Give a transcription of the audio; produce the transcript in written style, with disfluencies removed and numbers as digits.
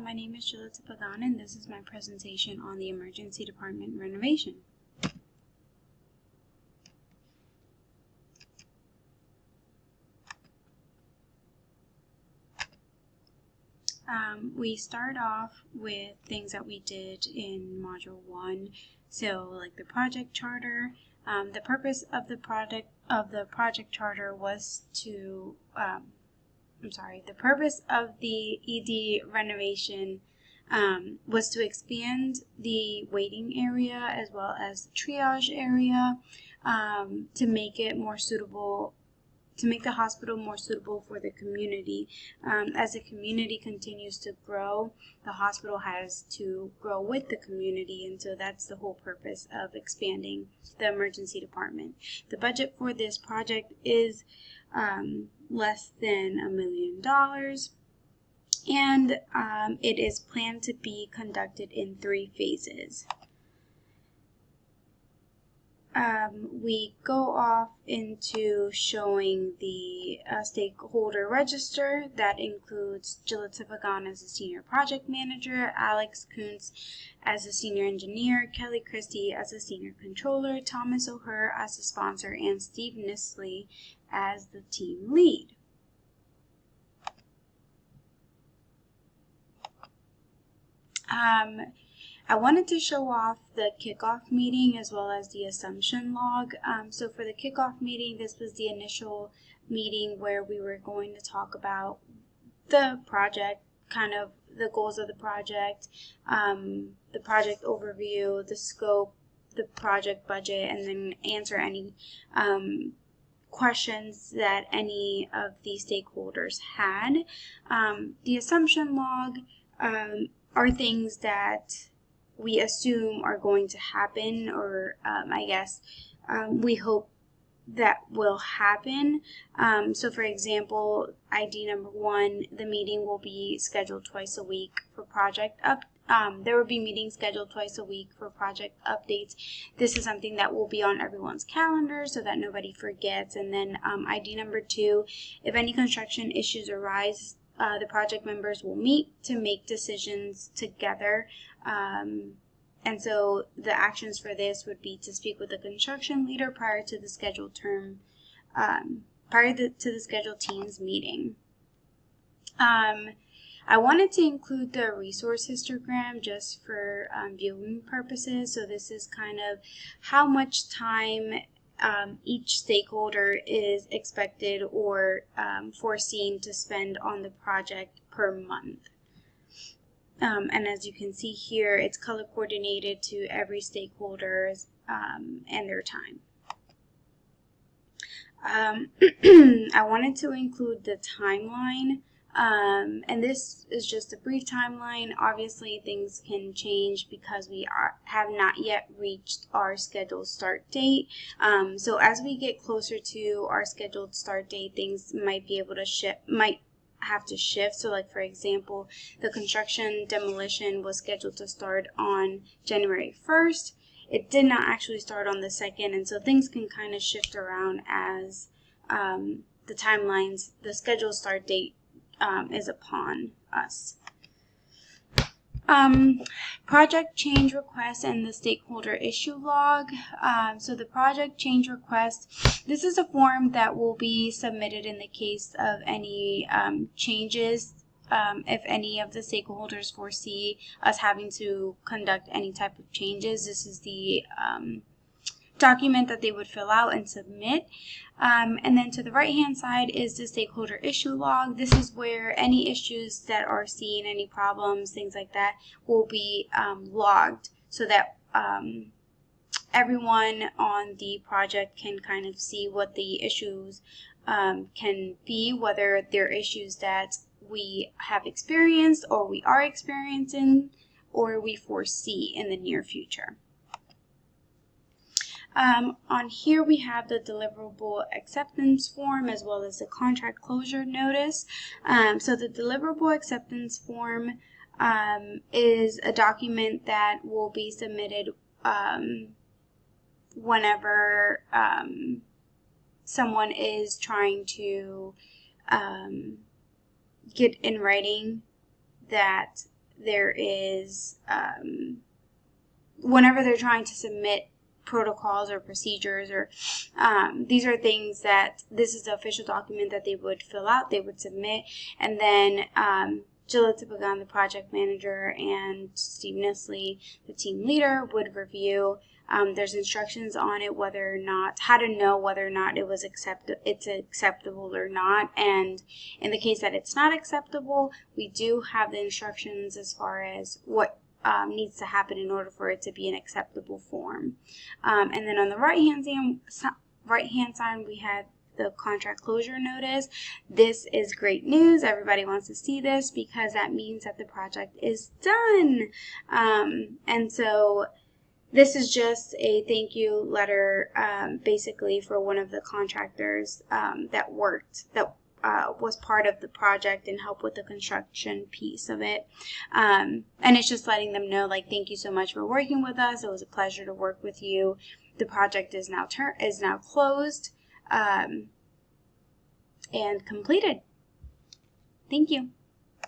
My name is Julita Pagan, and this is my presentation on the Emergency Department renovation. We start off with things that we did in Module 1, so like the project charter. The purpose of the project charter was to the purpose of the ED renovation was to expand the waiting area as well as the triage area to make it more suitable, to make the hospital more suitable for the community. As the community continues to grow, the hospital has to grow with the community, and so that's the whole purpose of expanding the emergency department. The budget for this project is less than $1 million, and it is planned to be conducted in 3 phases. We go off into showing the stakeholder register that includes Julita Pagan as a senior project manager, Alex Kuntz as a senior engineer, Kelly Christie as a senior controller, Thomas O'Hare as a sponsor, and Steve Nisley as the team lead. I wanted to show off the kickoff meeting as well as the assumption log. So for the kickoff meeting, this was the initial meeting where we were going to talk about the project, kind of the goals of the project overview, the scope, the project budget, and then answer any questions that any of the stakeholders had. The assumption log are things that we assume are going to happen, or we hope that will happen. So for example, ID number 1, the meeting will be scheduled twice a week for there will be meetings scheduled twice a week for project updates. This is something that will be on everyone's calendar so that nobody forgets. And then ID number 2, if any construction issues arise, the project members will meet to make decisions together. And so the actions for this would be to speak with the construction leader prior to the scheduled to the scheduled teams meeting. I wanted to include the resource histogram just for viewing purposes. So this is kind of how much time each stakeholder is expected or foreseen to spend on the project per month. And as you can see here, it's color coordinated to every stakeholder and their time. I wanted to include the timeline, and this is just a brief timeline. Obviously, things can change because we have not yet reached our scheduled start date. So as we get closer to our scheduled start date, things might be able to have to shift. So like for example, the construction demolition was scheduled to start on January 1st. It did not actually start on the 2nd, and so things can kind of shift around as the scheduled start date is upon us. Project change request and the stakeholder issue log. So the project change request, this is a form that will be submitted in the case of any changes, if any of the stakeholders foresee us having to conduct any type of changes. This is the document that they would fill out and submit. And then to the right hand side is the stakeholder issue log. This is where any issues that are seen, any problems, things like that, will be logged so that everyone on the project can kind of see what the issues can be, whether they're issues that we have experienced or we are experiencing or we foresee in the near future. On here we have the deliverable acceptance form as well as the contract closure notice. So the deliverable acceptance form is a document that will be submitted whenever someone is trying to get in writing that there is, whenever they're trying to submit protocols or procedures, or these are things that this is the official document that they would fill out, they would submit, and then Jalita Pagan, the project manager, and Steve Nisley, the team leader, would review. There's instructions on it whether or not, how to know whether or not it's acceptable or not. And in the case that it's not acceptable, we do have the instructions as far as what needs to happen in order for it to be an acceptable form. And then on the right-hand side, we have the contract closure notice. This is great news. Everybody wants to see this because that means that the project is done. And so this is just a thank you letter, basically for one of the contractors that was part of the project and helped with the construction piece of it. And it's just letting them know, like, thank you so much for working with us. It was a pleasure to work with you. The project is now closed and completed. Thank you.